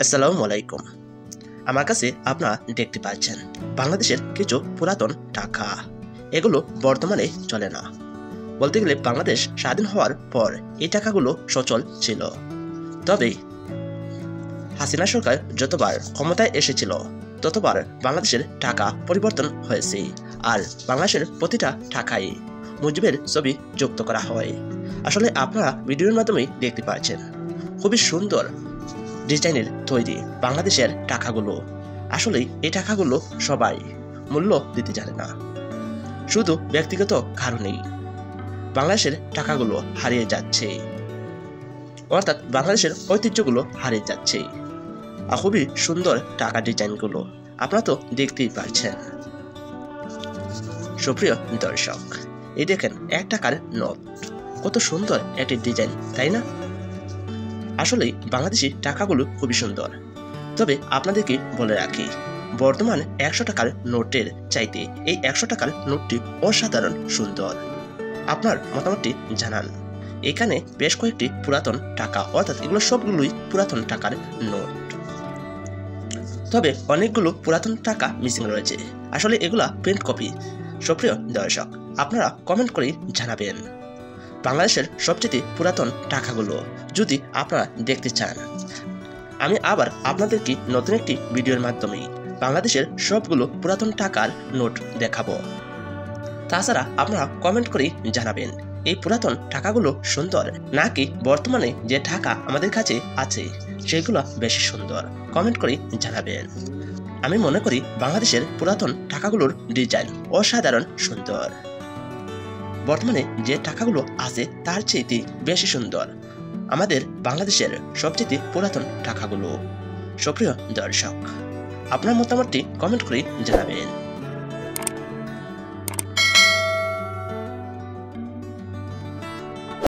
আসসালামু আলাইকুম। আমার কাছে আপনারা দেখতে পাচ্ছেন বাংলাদেশের কিছু পুরাতন টাকা। এগুলো বর্তমানে চলে না। বলতে গেলে বাংলাদেশ স্বাধীন হওয়ার পর এই টাকাগুলো সচল ছিল। তবে হাসিনা সরকার যতবার ক্ষমতায় এসেছিল ততবার বাংলাদেশের টাকা পরিবর্তন হয়েছে। আর বাংলাদেশের প্রতিটা টাকায় মুজিবের ছবি যুক্ত করা হয়। আসলে আপনারা ভিডিওর মাধ্যমে দেখতে পাচ্ছেন খুবই সুন্দর ডিজাইনের তৈরি বাংলাদেশের টাকাগুলো। আসলে এই টাকাগুলো সবাই মূল্য দিতে জানে না। শুধু ব্যক্তিগত কারণেই বাংলাদেশের টাকাগুলো হারিয়ে যাচ্ছে, অর্থাৎ বাংলাদেশের ঐতিহ্যগুলো হারিয়ে যাচ্ছে। আর খুবই সুন্দর টাকা ডিজাইনগুলো আপনারা তো দেখতেই পারছেন। সুপ্রিয় দর্শক, এই দেখেন 1 টাকার নোট, কত সুন্দর একটি ডিজাইন, তাই না? আসলে বাংলাদেশি টাকাগুলো খুবই সুন্দর। তবে আপনাদেরকে বলে রাখি, বর্তমান 100 টাকার নোটের চাইতে এই 100 টাকার নোটটি অসাধারণ সুন্দর। আপনার মতামতটি জানান। এখানে বেশ কয়েকটি পুরাতন টাকা, অর্থাৎ এগুলো সবগুলোই পুরাতন টাকার নোট। তবে অনেকগুলো পুরাতন টাকা মিসিং রয়েছে। আসলে এগুলা প্রিন্ট কপি। সুপ্রিয় দর্শক, আপনারা কমেন্ট করে জানাবেন বাংলাদেশের সবচেয়ে পুরাতন টাকাগুলো যদি আপনারা দেখতে চান। আমি আবার আপনাদেরকে নতুন একটি ভিডিওর মাধ্যমে বাংলাদেশের সবগুলো পুরাতন টাকার নোট দেখাবো। তাছাড়া আপনারা কমেন্ট করে জানাবেন এই পুরাতন টাকাগুলো সুন্দর নাকি বর্তমানে যে টাকা আমাদের কাছে আছে সেগুলো বেশি সুন্দর। কমেন্ট করে জানাবেন। আমি মনে করি বাংলাদেশের পুরাতন টাকাগুলোর ডিজাইন অসাধারণ সুন্দর। বর্তমানে যে টাকাগুলো আছে তার চেয়ে বেশি সুন্দর আমাদের বাংলাদেশের সবচেয়ে পুরাতন টাকাগুলো। সুপ্রিয় দর্শক, আপনার মতামতটি কমেন্ট করে জানাবেন।